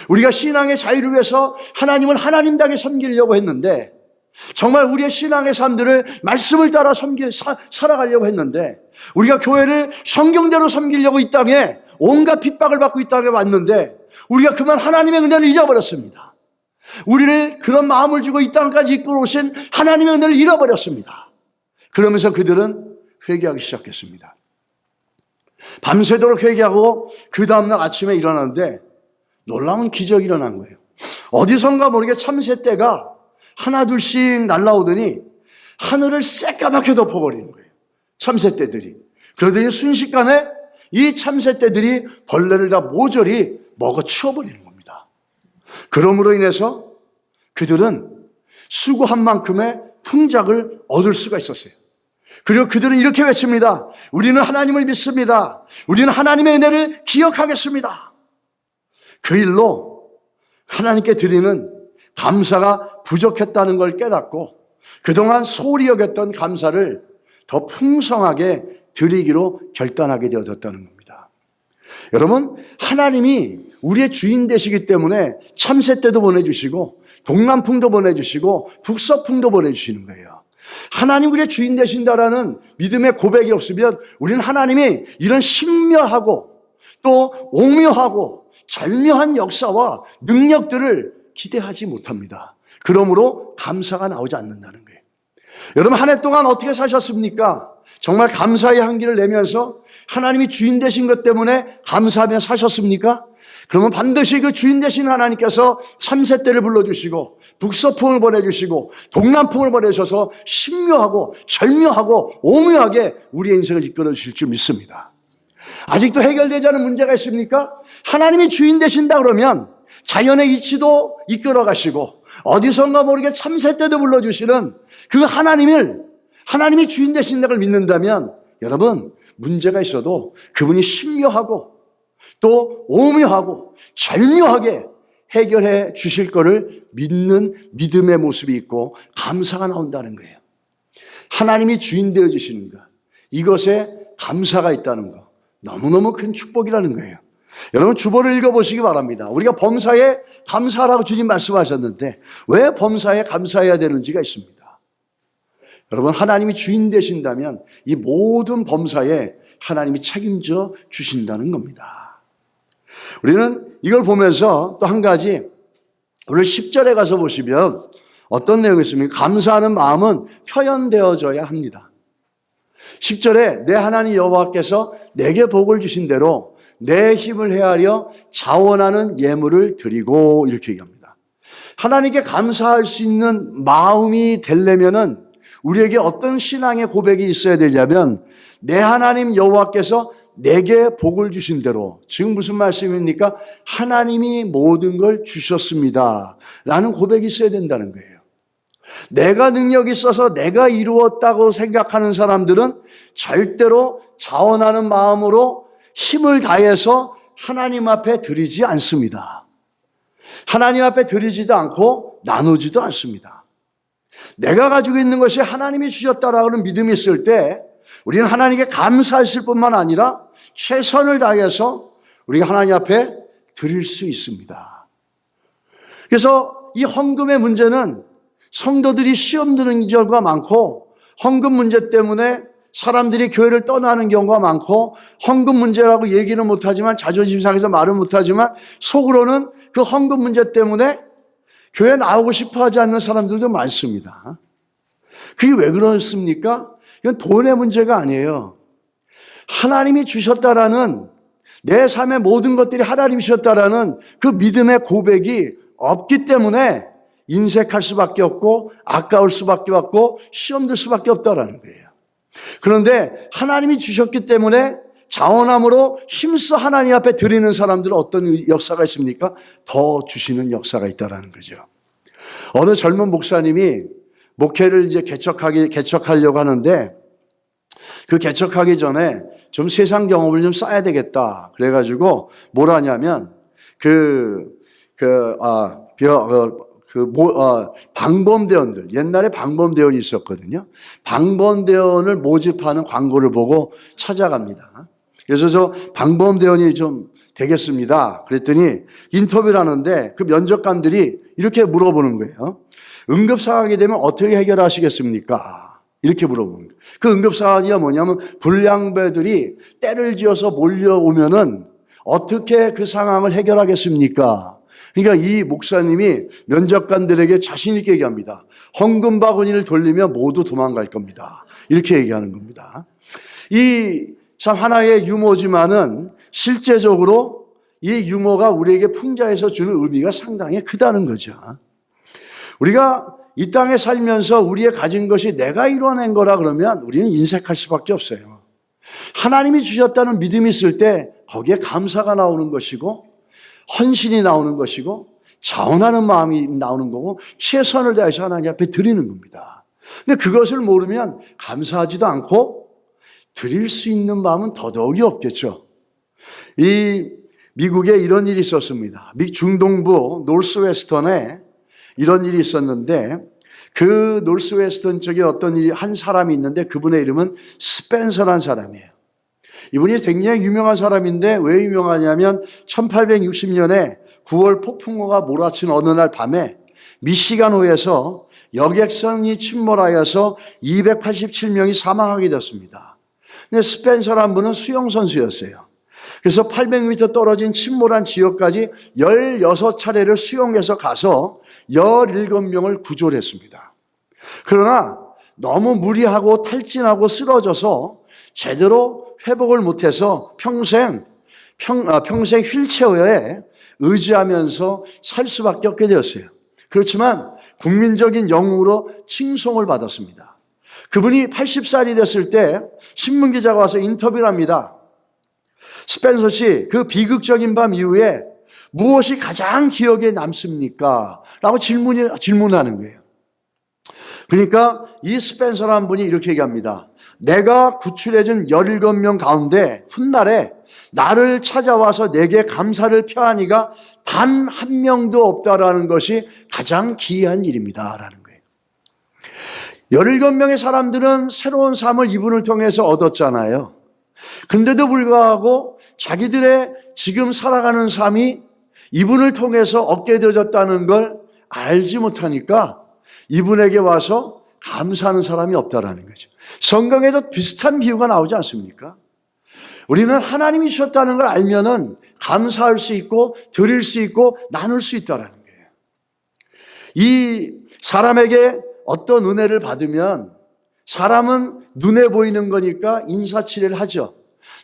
우리가 신앙의 자유를 위해서 하나님을 하나님답게 섬기려고 했는데 정말 우리의 신앙의 삶들을 말씀을 따라 살아가려고 했는데 우리가 교회를 성경대로 섬기려고 이 땅에 온갖 핍박을 받고 이 땅에 왔는데 우리가 그만 하나님의 은혜를 잊어버렸습니다. 우리를 그런 마음을 주고 이 땅까지 이끌어 오신 하나님의 은혜를 잃어버렸습니다. 그러면서 그들은 회개하기 시작했습니다. 밤새도록 회개하고 그 다음날 아침에 일어났는데 놀라운 기적이 일어난 거예요. 어디선가 모르게 참새떼가 하나둘씩 날아오더니 하늘을 새까맣게 덮어버리는 거예요. 참새떼들이. 그러더니 순식간에 이 참새떼들이 벌레를 다 모조리 먹어 치워버리는 겁니다. 그러므로 인해서 그들은 수고한 만큼의 풍작을 얻을 수가 있었어요. 그리고 그들은 이렇게 외칩니다. 우리는 하나님을 믿습니다. 우리는 하나님의 은혜를 기억하겠습니다. 그 일로 하나님께 드리는 감사가 부족했다는 걸 깨닫고 그동안 소홀히 여겼던 감사를 더 풍성하게 드리기로 결단하게 되어졌다는 겁니다. 여러분, 하나님이 우리의 주인 되시기 때문에 참새떼도 보내주시고 동남풍도 보내주시고 북서풍도 보내주시는 거예요. 하나님 우리의 주인 되신다라는 믿음의 고백이 없으면 우리는 하나님이 이런 신묘하고 또 오묘하고 절묘한 역사와 능력들을 기대하지 못합니다. 그러므로 감사가 나오지 않는다는 거예요. 여러분, 한 해 동안 어떻게 사셨습니까? 정말 감사의 향기를 내면서 하나님이 주인 되신 것 때문에 감사하며 사셨습니까? 그러면 반드시 그 주인 되신 하나님께서 참새떼를 불러주시고 북서풍을 보내주시고 동남풍을 보내셔서 신묘하고 절묘하고 오묘하게 우리의 인생을 이끌어 주실 줄 믿습니다. 아직도 해결되지 않은 문제가 있습니까? 하나님이 주인 되신다 그러면 자연의 이치도 이끌어 가시고 어디선가 모르게 참새떼도 불러주시는 그 하나님이 주인 되신다는 걸 믿는다면 여러분, 문제가 있어도 그분이 신묘하고 또 오묘하고 절묘하게 해결해 주실 거를 믿는 믿음의 모습이 있고 감사가 나온다는 거예요. 하나님이 주인 되어 주시는 것, 이것에 감사가 있다는 것, 너무너무 큰 축복이라는 거예요. 여러분, 주보를 읽어보시기 바랍니다. 우리가 범사에 감사하라고 주님 말씀하셨는데 왜 범사에 감사해야 되는지가 있습니다. 여러분, 하나님이 주인 되신다면 이 모든 범사에 하나님이 책임져 주신다는 겁니다. 우리는 이걸 보면서 또 한 가지, 오늘 10절에 가서 보시면 어떤 내용이 있습니까? 감사하는 마음은 표현되어져야 합니다. 10절에 내 하나님 여호와께서 내게 복을 주신 대로 내 힘을 헤아려 자원하는 예물을 드리고, 이렇게 얘기합니다. 하나님께 감사할 수 있는 마음이 되려면은 우리에게 어떤 신앙의 고백이 있어야 되냐면 내 하나님 여호와께서 내게 복을 주신 대로, 지금 무슨 말씀입니까? 하나님이 모든 걸 주셨습니다 라는 고백이 있어야 된다는 거예요. 내가 능력이 있어서 내가 이루었다고 생각하는 사람들은 절대로 자원하는 마음으로 힘을 다해서 하나님 앞에 드리지 않습니다. 하나님 앞에 드리지도 않고 나누지도 않습니다. 내가 가지고 있는 것이 하나님이 주셨다라는 믿음이 있을 때 우리는 하나님께 감사했을 뿐만 아니라 최선을 다해서 우리가 하나님 앞에 드릴 수 있습니다. 그래서 이 헌금의 문제는 성도들이 시험 드는 경우가 많고 헌금 문제 때문에 사람들이 교회를 떠나는 경우가 많고 헌금 문제라고 얘기는 못하지만 자존심 상해서 말은 못하지만 속으로는 그 헌금 문제 때문에 교회 나오고 싶어하지 않는 사람들도 많습니다. 그게 왜 그렇습니까? 이건 돈의 문제가 아니에요. 하나님이 주셨다라는 내 삶의 모든 것들이 하나님이 주셨다라는 그 믿음의 고백이 없기 때문에 인색할 수밖에 없고 아까울 수밖에 없고 시험 들 수밖에 없다라는 거예요. 그런데 하나님이 주셨기 때문에 자원함으로 힘써 하나님 앞에 드리는 사람들은 어떤 역사가 있습니까? 더 주시는 역사가 있다라는 거죠. 어느 젊은 목사님이 목회를 이제 개척하려고 하는데 그 개척하기 전에 좀 세상 경험을 좀 쌓아야 되겠다. 그래가지고 뭘 하냐면 방범대원들, 옛날에 방범대원이 있었거든요. 방범대원을 모집하는 광고를 보고 찾아갑니다. 그래서 저 방범대원이 좀 되겠습니다. 그랬더니 인터뷰를 하는데 그 면접관들이 이렇게 물어보는 거예요. 응급 상황이 되면 어떻게 해결하시겠습니까? 이렇게 물어보는 거예요. 그 응급 상황이 뭐냐면 불량배들이 때를 지어서 몰려오면은 어떻게 그 상황을 해결하겠습니까? 그러니까 이 목사님이 면접관들에게 자신 있게 얘기합니다. 헌금 바구니를 돌리면 모두 도망갈 겁니다. 이렇게 얘기하는 겁니다. 이 참 하나의 유머지만은 실제적으로 이 유머가 우리에게 풍자에서 주는 의미가 상당히 크다는 거죠. 우리가 이 땅에 살면서 우리의 가진 것이 내가 이뤄낸 거라 그러면 우리는 인색할 수밖에 없어요. 하나님이 주셨다는 믿음이 있을 때 거기에 감사가 나오는 것이고 헌신이 나오는 것이고 자원하는 마음이 나오는 거고 최선을 다해서 하나님 앞에 드리는 겁니다. 근데 그것을 모르면 감사하지도 않고 드릴 수 있는 마음은 더더욱이 없겠죠. 이 미국에 이런 일이 있었습니다. 중동부 노스웨스턴에 이런 일이 있었는데 그 노스웨스턴 쪽에 한 사람이 있는데 그분의 이름은 스펜서라는 사람이에요. 이분이 굉장히 유명한 사람인데 왜 유명하냐면 1860년에 9월 폭풍우가 몰아친 어느 날 밤에 미시간호에서 여객선이 침몰하여서 287명이 사망하게 됐습니다. 근데 스펜서라는 분은 수영선수였어요. 그래서 800m 떨어진 침몰한 지역까지 16차례를 수영해서 가서 17명을 구조를 했습니다. 그러나 너무 무리하고 탈진하고 쓰러져서 제대로 회복을 못해서 평생 휠체어에 의지하면서 살 수밖에 없게 되었어요. 그렇지만 국민적인 영웅으로 칭송을 받았습니다. 그분이 80살이 됐을 때 신문기자가 와서 인터뷰를 합니다. 스펜서 씨, 그 비극적인 밤 이후에 무엇이 가장 기억에 남습니까? 라고 질문하는 거예요. 그러니까 이 스펜서라는 분이 이렇게 얘기합니다. 내가 구출해준 17명 가운데 훗날에 나를 찾아와서 내게 감사를 표하니가 단 한 명도 없다라는 것이 가장 기이한 일입니다. 라는 거예요. 17명의 사람들은 새로운 삶을 이분을 통해서 얻었잖아요. 근데도 불구하고 자기들의 지금 살아가는 삶이 이분을 통해서 얻게 되어졌다는 걸 알지 못하니까 이분에게 와서 감사하는 사람이 없다라는 거죠. 성경에도 비슷한 비유가 나오지 않습니까? 우리는 하나님이 주셨다는 걸 알면은 감사할 수 있고 드릴 수 있고 나눌 수 있다라는 거예요. 이 사람에게 어떤 은혜를 받으면 사람은 눈에 보이는 거니까 인사치레를 하죠.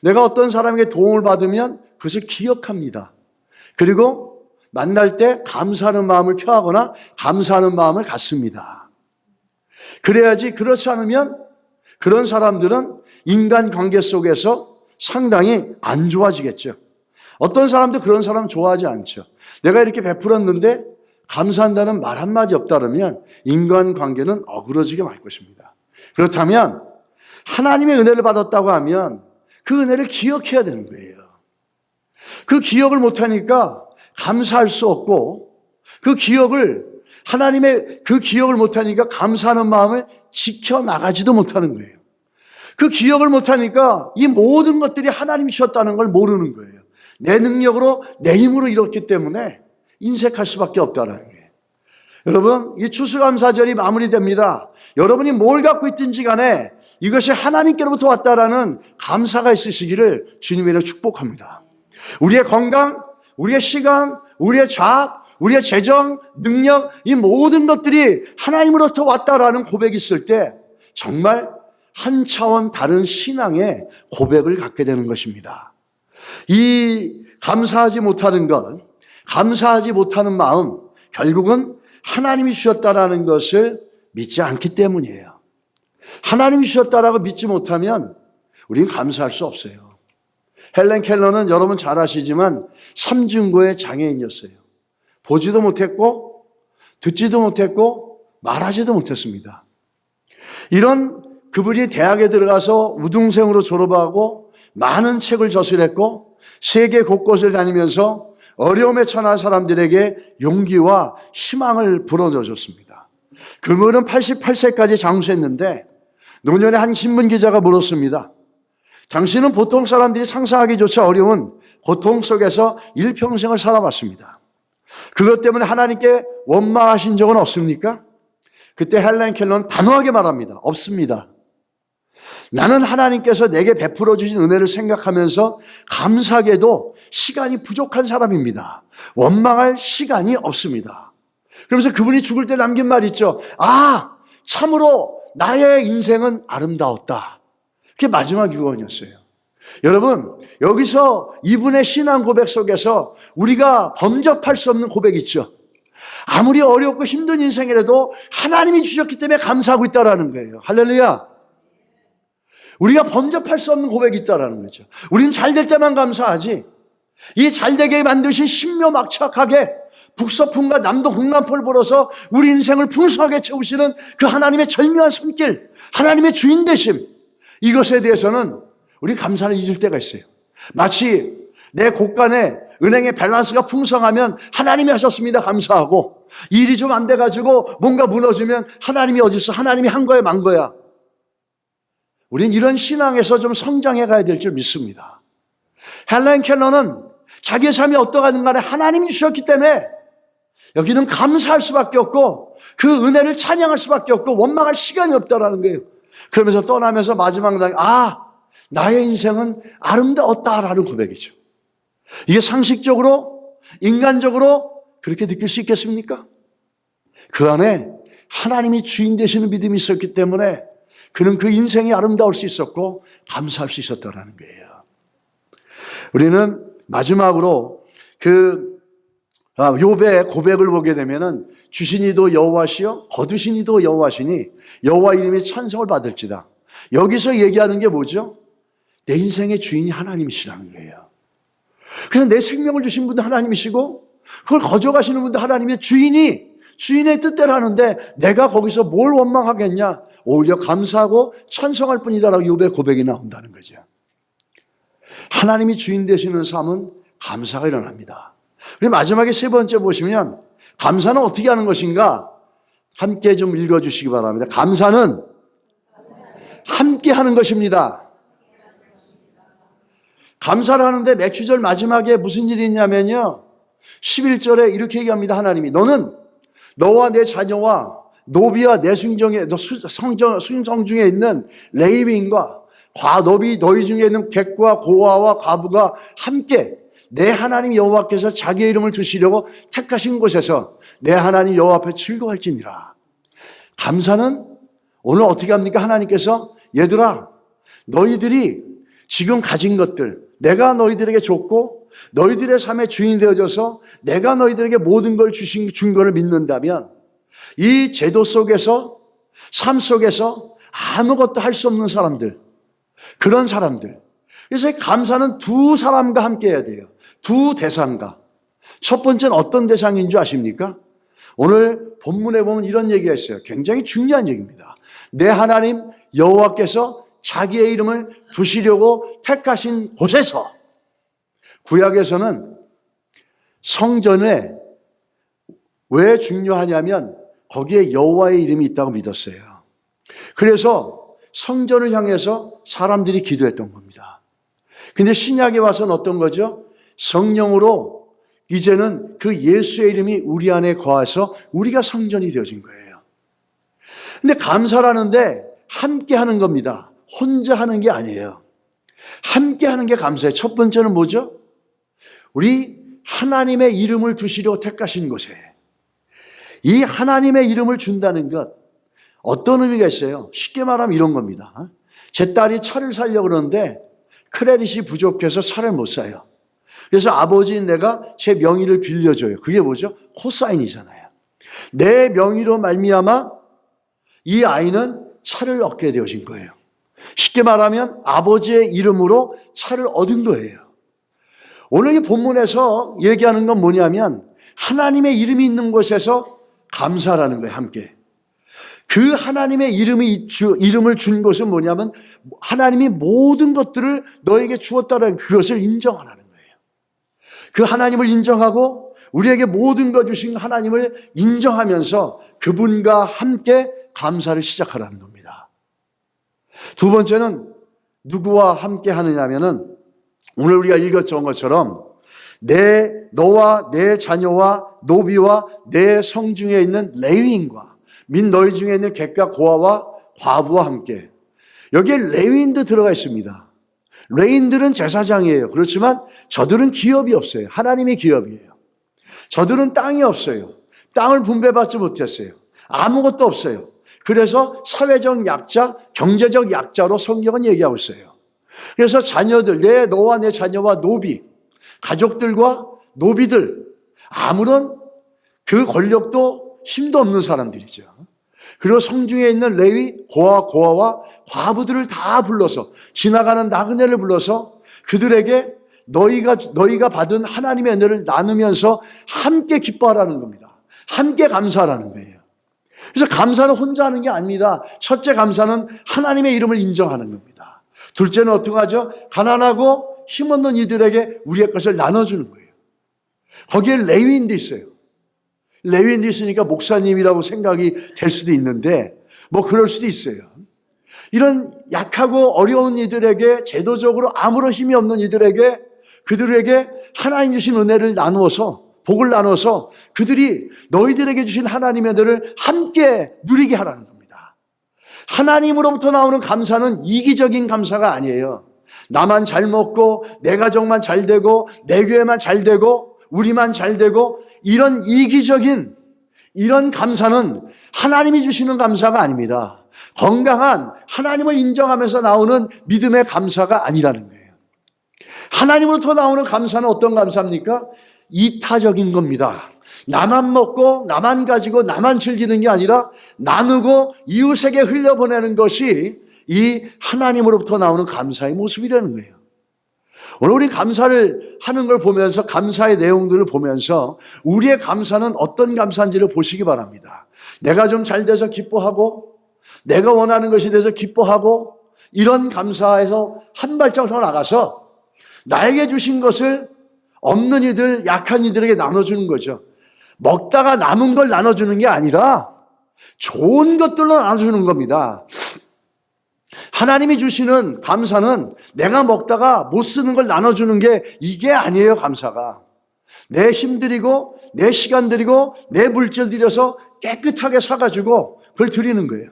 내가 어떤 사람에게 도움을 받으면 그것을 기억합니다. 그리고 만날 때 감사하는 마음을 표하거나 감사하는 마음을 갖습니다. 그래야지 그렇지 않으면 그런 사람들은 인간관계 속에서 상당히 안 좋아지겠죠. 어떤 사람도 그런 사람 좋아하지 않죠. 내가 이렇게 베풀었는데 감사한다는 말 한마디 없다 그러면 인간관계는 어그러지게 말 것입니다. 그렇다면 하나님의 은혜를 받았다고 하면 그 은혜를 기억해야 되는 거예요. 그 기억을 못하니까 감사할 수 없고 하나님의 그 기억을 못하니까 감사하는 마음을 지켜나가지도 못하는 거예요. 그 기억을 못하니까 이 모든 것들이 하나님이 주셨다는 걸 모르는 거예요. 내 능력으로 내 힘으로 이뤘기 때문에 인색할 수밖에 없다는 거예요. 여러분, 이 추수감사절이 마무리됩니다. 여러분이 뭘 갖고 있든지 간에 이것이 하나님께로부터 왔다라는 감사가 있으시기를 주님의 이름으로 축복합니다. 우리의 건강, 우리의 시간, 우리의 자학, 우리의 재정, 능력, 이 모든 것들이 하나님으로부터 왔다라는 고백이 있을 때 정말 한 차원 다른 신앙의 고백을 갖게 되는 것입니다. 이 감사하지 못하는 것, 감사하지 못하는 마음, 결국은 하나님이 주셨다라는 것을 믿지 않기 때문이에요. 하나님이 주셨다라고 믿지 못하면 우리는 감사할 수 없어요. 헬렌 켈러는 여러분 잘 아시지만 삼중고의 장애인이었어요. 보지도 못했고 듣지도 못했고 말하지도 못했습니다. 이런 그분이 대학에 들어가서 우등생으로 졸업하고 많은 책을 저술했고 세계 곳곳을 다니면서 어려움에 처한 사람들에게 용기와 희망을 불어넣어줬습니다. 그분은 88세까지 장수했는데 노년에 한 신문기자가 물었습니다. 당신은 보통 사람들이 상상하기조차 어려운 고통 속에서 일평생을 살아왔습니다. 그것 때문에 하나님께 원망하신 적은 없습니까? 그때 헬렌 켈러는 단호하게 말합니다. 없습니다. 나는 하나님께서 내게 베풀어 주신 은혜를 생각하면서 감사하게도 시간이 부족한 사람입니다. 원망할 시간이 없습니다. 그러면서 그분이 죽을 때 남긴 말 있죠. 아, 참으로 나의 인생은 아름다웠다. 그게 마지막 유언이었어요. 여러분, 여기서 이분의 신앙 고백 속에서 우리가 범접할 수 없는 고백이 있죠. 아무리 어렵고 힘든 인생이라도 하나님이 주셨기 때문에 감사하고 있다는 거예요. 할렐루야. 우리가 범접할 수 없는 고백이 있다는 거죠. 우리는 잘 될 때만 감사하지, 이 잘되게 만드신 신묘막측하게 북서풍과 남도 동남풍을 불어서 우리 인생을 풍성하게 채우시는 그 하나님의 절묘한 손길, 하나님의 주인 되심, 이것에 대해서는 우리 감사를 잊을 때가 있어요. 마치 내 곳간에 은행의 밸런스가 풍성하면 하나님이 하셨습니다 감사하고, 일이 좀 안 돼가지고 뭔가 무너지면 하나님이 어디 있어, 하나님이 한 거야 만 거야. 우린 이런 신앙에서 좀 성장해 가야 될 줄 믿습니다. 헬렌 켈러는 자기의 삶이 어떠하든 간에 하나님이 주셨기 때문에 여기는 감사할 수밖에 없고 그 은혜를 찬양할 수밖에 없고 원망할 시간이 없다라는 거예요. 그러면서 떠나면서 마지막 날, 아, 나의 인생은 아름다웠다라는 고백이죠. 이게 상식적으로, 인간적으로 그렇게 느낄 수 있겠습니까? 그 안에 하나님이 주인 되시는 믿음이 있었기 때문에 그는 그 인생이 아름다울 수 있었고 감사할 수 있었다는 거예요. 우리는 마지막으로 욥의 고백을 보게 되면은 주시니도 여호와시요 거두시니도 여호와시니 여호와 이름이 찬송을 받을지라. 여기서 얘기하는 게 뭐죠? 내 인생의 주인이 하나님이시라는 거예요. 그냥 내 생명을 주신 분도 하나님이시고 그걸 거저가시는 분도 하나님의 주인의 뜻대로 하는데 내가 거기서 뭘 원망하겠냐? 오히려 감사하고 찬송할 뿐이다라고 욥의 고백이 나온다는 거죠. 하나님이 주인 되시는 삶은 감사가 일어납니다. 그리고 마지막에 세 번째 보시면 감사는 어떻게 하는 것인가? 함께 좀 읽어주시기 바랍니다. 감사는 함께 하는 것입니다. 감사를 하는데 매추절 마지막에 무슨 일이 있냐면요, 11절에 이렇게 얘기합니다. 하나님이 너는 너와 내 자녀와 노비와 내 순정 중에 있는 레위인과 너희 중에 있는 객과 고아와 과부가 함께 내 하나님 여호와께서 자기의 이름을 두시려고 택하신 곳에서 내 하나님 여호와 앞에 즐거워할지니라. 감사는 오늘 어떻게 합니까? 하나님께서 얘들아, 너희들이 지금 가진 것들 내가 너희들에게 줬고 너희들의 삶의 주인이 되어줘서 내가 너희들에게 모든 걸 준 것을 믿는다면 이 제도 속에서, 삶 속에서 아무것도 할 수 없는 사람들, 그런 사람들. 그래서 감사는 두 사람과 함께 해야 돼요. 두 대상과. 첫 번째는 어떤 대상인 줄 아십니까? 오늘 본문에 보면 이런 얘기가 있어요. 굉장히 중요한 얘기입니다. 내 하나님 여호와께서 자기의 이름을 두시려고 택하신 곳에서. 구약에서는 성전에 왜 중요하냐면 거기에 여호와의 이름이 있다고 믿었어요. 그래서 성전을 향해서 사람들이 기도했던 겁니다. 근데 신약에 와서는 어떤 거죠? 성령으로 이제는 그 예수의 이름이 우리 안에 거해서 우리가 성전이 되어진 거예요. 근데 감사라는데 함께 하는 겁니다. 혼자 하는 게 아니에요. 함께 하는 게 감사해요. 첫 번째는 뭐죠? 우리 하나님의 이름을 두시려고 택하신 곳에 이 하나님의 이름을 준다는 것, 어떤 의미가 있어요? 쉽게 말하면 이런 겁니다. 제 딸이 차를 사려고 그러는데 크레딧이 부족해서 차를 못 사요. 그래서 아버지인 내가 제 명의를 빌려줘요. 그게 뭐죠? 코사인이잖아요. 내 명의로 말미암아 이 아이는 차를 얻게 되어진 거예요. 쉽게 말하면 아버지의 이름으로 차를 얻은 거예요. 오늘 이 본문에서 얘기하는 건 뭐냐면 하나님의 이름이 있는 곳에서 감사라는 거예요. 함께. 그 하나님의 이름을 준 것은 뭐냐면 하나님이 모든 것들을 너에게 주었다는 그것을 인정하라는 거예요. 그 하나님을 인정하고 우리에게 모든 것 주신 하나님을 인정하면서 그분과 함께 감사를 시작하라는 겁니다. 두 번째는 누구와 함께 하느냐면은 오늘 우리가 읽었던 것처럼 너와 내 자녀와 노비와 내 성중에 있는 레위인과 및 너희 중에 있는 객과 고아와 과부와 함께. 여기에 레위인도 들어가 있습니다. 레위인들은 제사장이에요. 그렇지만 저들은 기업이 없어요. 하나님의 기업이에요. 저들은 땅이 없어요. 땅을 분배받지 못했어요. 아무것도 없어요. 그래서 사회적 약자, 경제적 약자로 성경은 얘기하고 있어요. 그래서 자녀들, 너와 내 자녀와 노비, 가족들과 노비들, 아무런 그 권력도 힘도 없는 사람들이죠. 그리고 성중에 있는 레위, 고아와 과부들을 다 불러서 지나가는 나그네를 불러서 그들에게 너희가 받은 하나님의 은혜를 나누면서 함께 기뻐하라는 겁니다. 함께 감사하라는 거예요. 그래서 감사는 혼자 하는 게 아닙니다. 첫째 감사는 하나님의 이름을 인정하는 겁니다. 둘째는 어떻게 하죠? 가난하고 힘없는 이들에게 우리의 것을 나눠주는 거예요. 거기에 레위인도 있어요. 레위인도 있으니까 목사님이라고 생각이 될 수도 있는데 뭐 그럴 수도 있어요. 이런 약하고 어려운 이들에게 제도적으로 아무런 힘이 없는 이들에게 그들에게 하나님 주신 은혜를 나누어서 복을 나눠서 그들이 너희들에게 주신 하나님의 은혜를 함께 누리게 하라는 겁니다. 하나님으로부터 나오는 감사는 이기적인 감사가 아니에요. 나만 잘 먹고 내 가정만 잘 되고 내 교회만 잘 되고 우리만 잘 되고 이런 이기적인 이런 감사는 하나님이 주시는 감사가 아닙니다. 건강한 하나님을 인정하면서 나오는 믿음의 감사가 아니라는 거예요. 하나님으로부터 나오는 감사는 어떤 감사입니까? 이타적인 겁니다. 나만 먹고 나만 가지고 나만 즐기는 게 아니라 나누고 이웃에게 흘려보내는 것이 이 하나님으로부터 나오는 감사의 모습이라는 거예요. 오늘 우리 감사를 하는 걸 보면서 감사의 내용들을 보면서 우리의 감사는 어떤 감사인지를 보시기 바랍니다. 내가 좀 잘 돼서 기뻐하고 내가 원하는 것이 돼서 기뻐하고 이런 감사에서 한 발짝 더 나가서 나에게 주신 것을 없는 이들, 약한 이들에게 나눠주는 거죠. 먹다가 남은 걸 나눠주는 게 아니라 좋은 것들로 나눠주는 겁니다. 하나님이 주시는 감사는 내가 먹다가 못 쓰는 걸 나눠주는 게 이게 아니에요, 감사가. 내 힘 들이고 내 시간 들이고 내 물질 들여서 깨끗하게 사가지고 그걸 드리는 거예요.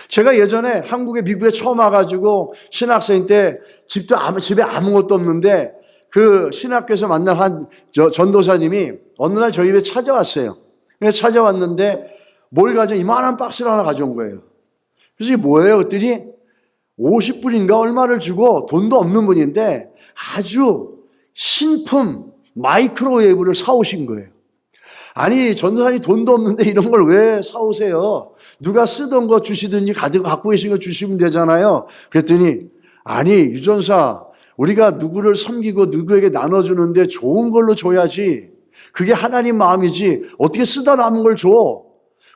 제가 예전에 한국에 미국에 처음 와가지고 신학생 때 집에 아무것도 없는데 그 신학교에서 만난 한 전도사님이 어느 날 저희 집에 찾아왔어요. 그래서 찾아왔는데 뭘 이만한 박스를 하나 가져온 거예요. 그래서 이게 뭐예요? 그랬더니 50불인가 얼마를 주고 돈도 없는 분인데 아주 신품 마이크로웨이브를 사오신 거예요. 아니 전도사님 돈도 없는데 이런 걸 왜 사오세요? 누가 쓰던 거 주시든지 갖고 계신 거 주시면 되잖아요. 그랬더니 아니 유전사 우리가 누구를 섬기고 누구에게 나눠주는데 좋은 걸로 줘야지. 그게 하나님 마음이지 어떻게 쓰다 남은 걸 줘.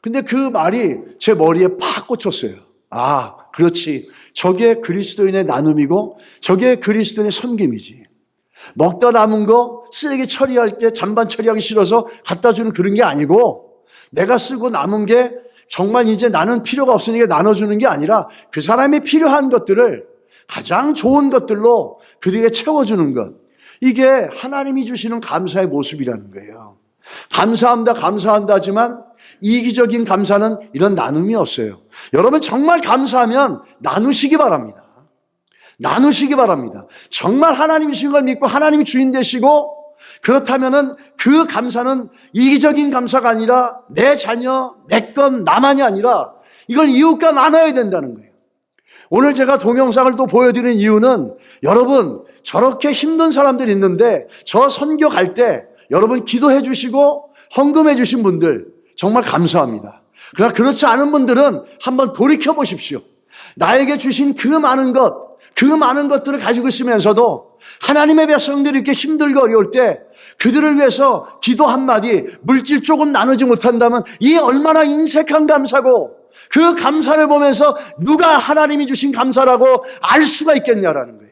근데 그 말이 제 머리에 팍 꽂혔어요. 아 그렇지. 저게 그리스도인의 나눔이고 저게 그리스도인의 섬김이지. 먹다 남은 거 쓰레기 처리할 때 잔반 처리하기 싫어서 갖다 주는 그런 게 아니고 내가 쓰고 남은 게 정말 이제 나는 필요가 없으니까 나눠주는 게 아니라 그 사람이 필요한 것들을 가장 좋은 것들로 그들에게 채워주는 것. 이게 하나님이 주시는 감사의 모습이라는 거예요. 감사한다 하지만 이기적인 감사는 이런 나눔이 없어요. 여러분 정말 감사하면 나누시기 바랍니다. 나누시기 바랍니다. 정말 하나님이 주신 걸 믿고 하나님이 주인 되시고, 그렇다면은 그 감사는 이기적인 감사가 아니라 내 자녀, 내 것, 나만이 아니라 이걸 이웃과 나눠야 된다는 거예요. 오늘 제가 동영상을 또 보여드리는 이유는, 여러분 저렇게 힘든 사람들이 있는데 저 선교 갈 때 여러분 기도해 주시고 헌금해 주신 분들 정말 감사합니다. 그러나 그렇지 않은 분들은 한번 돌이켜 보십시오. 나에게 주신 그 많은 것들을 가지고 있으면서도 하나님의 백성들이 이렇게 힘들고 어려울 때 그들을 위해서 기도 한마디, 물질 조금 나누지 못한다면 이 얼마나 인색한 감사고, 그 감사를 보면서 누가 하나님이 주신 감사라고 알 수가 있겠냐라는 거예요.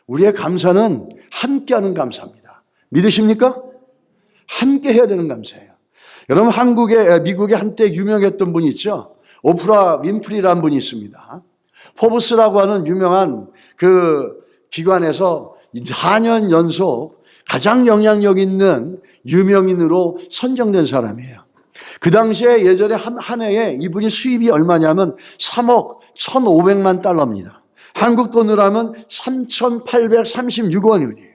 우리의 감사는 함께하는 감사입니다. 믿으십니까? 함께 해야 되는 감사예요. 여러분, 미국에 한때 유명했던 분이 있죠. 오프라 윈프리라는 분이 있습니다. 포브스라고 하는 유명한 그 기관에서 4년 연속 가장 영향력 있는 유명인으로 선정된 사람이에요. 그 당시에 예전에 한 해에 이분이 수입이 얼마냐면 3억 1,500만 달러입니다. 한국 돈으로 하면 3,836원이에요.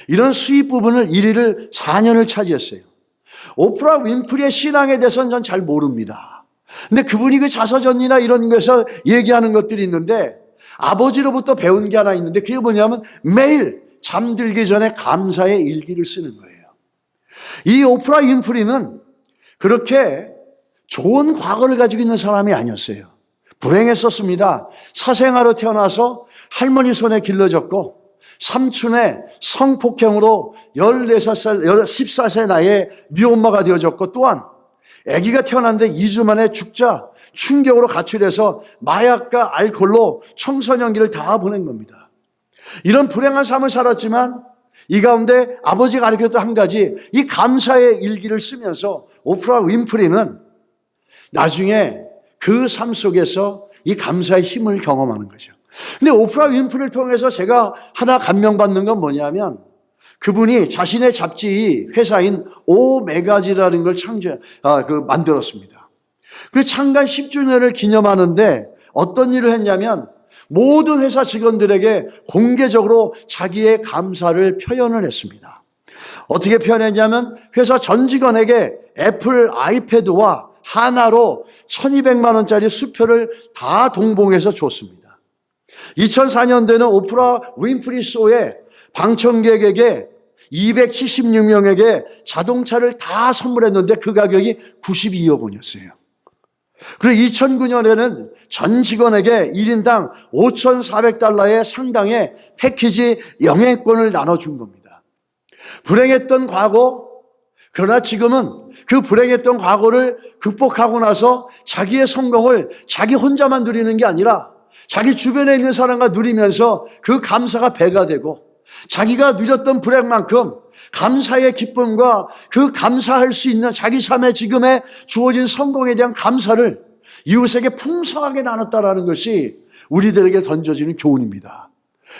이런 수입 부분을 1위를 4년을 차지했어요. 오프라 윈프리의 신앙에 대해서는 전 잘 모릅니다. 근데 그분이 그 자서전이나 이런 것에서 얘기하는 것들이 있는데, 아버지로부터 배운 게 하나 있는데, 그게 뭐냐면 매일 잠들기 전에 감사의 일기를 쓰는 거예요. 이 오프라 윈프리는 그렇게 좋은 과거를 가지고 있는 사람이 아니었어요. 불행했었습니다. 사생아로 태어나서 할머니 손에 길러졌고, 삼촌의 성폭행으로 14세 나이에 미혼모가 되어졌고, 또한 아기가 태어났는데 2주 만에 죽자 충격으로 가출해서 마약과 알코올로 청소년기를 다 보낸 겁니다. 이런 불행한 삶을 살았지만 이 가운데 아버지가 가르쳤던 한 가지, 이 감사의 일기를 쓰면서 오프라 윈프리는 나중에 그 삶 속에서 이 감사의 힘을 경험하는 거죠. 근데 오프라 윈프리를 통해서 제가 하나 감명받는 건 뭐냐면, 그분이 자신의 잡지 회사인 오메가지라는 걸 만들었습니다. 그 창간 10주년을 기념하는데 어떤 일을 했냐면, 모든 회사 직원들에게 공개적으로 자기의 감사를 표현을 했습니다. 어떻게 표현했냐면, 회사 전 직원에게 애플 아이패드와 하나로 1,200만 원짜리 수표를 다 동봉해서 줬습니다. 2004년도에는 오프라 윈프리 쇼에 방청객에게 276명에게 자동차를 다 선물했는데 그 가격이 92억 원이었어요. 그리고 2009년에는 전 직원에게 1인당 5,400달러의 상당의 패키지 영행권을 나눠준 겁니다. 불행했던 과거, 그러나 지금은 그 불행했던 과거를 극복하고 나서 자기의 성공을 자기 혼자만 누리는 게 아니라 자기 주변에 있는 사람과 누리면서 그 감사가 배가 되고, 자기가 누렸던 불행만큼 감사의 기쁨과 그 감사할 수 있는 자기 삶의 지금의 주어진 성공에 대한 감사를 이웃에게 풍성하게 나눴다라는 것이 우리들에게 던져지는 교훈입니다.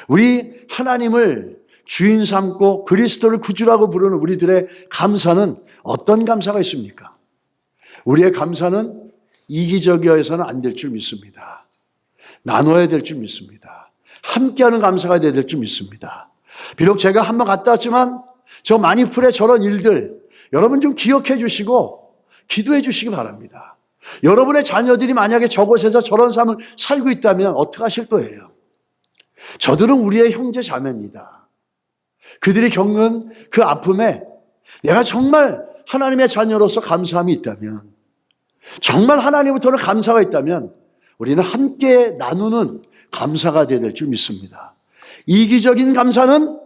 우리 하나님을 주인 삼고 그리스도를 구주라고 부르는 우리들의 감사는 어떤 감사가 있습니까? 우리의 감사는 이기적이어서는 안 될 줄 믿습니다. 나눠야 될 줄 믿습니다. 함께하는 감사가 돼야 될 줄 믿습니다. 비록 제가 한번 갔다 왔지만 저 마니풀의 저런 일들 여러분 좀 기억해 주시고 기도해 주시기 바랍니다. 여러분의 자녀들이 만약에 저곳에서 저런 삶을 살고 있다면 어떻게 하실 거예요? 저들은 우리의 형제 자매입니다. 그들이 겪는 그 아픔에 내가 정말 하나님의 자녀로서 감사함이 있다면, 정말 하나님부터는 감사가 있다면 우리는 함께 나누는 감사가 되어야 될 줄 믿습니다. 이기적인 감사는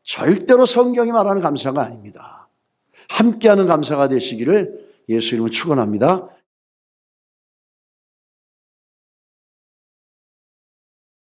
절대로 성경이 말하는 감사가 아닙니다. 함께하는 감사가 되시기를 예수 이름으로 축원합니다.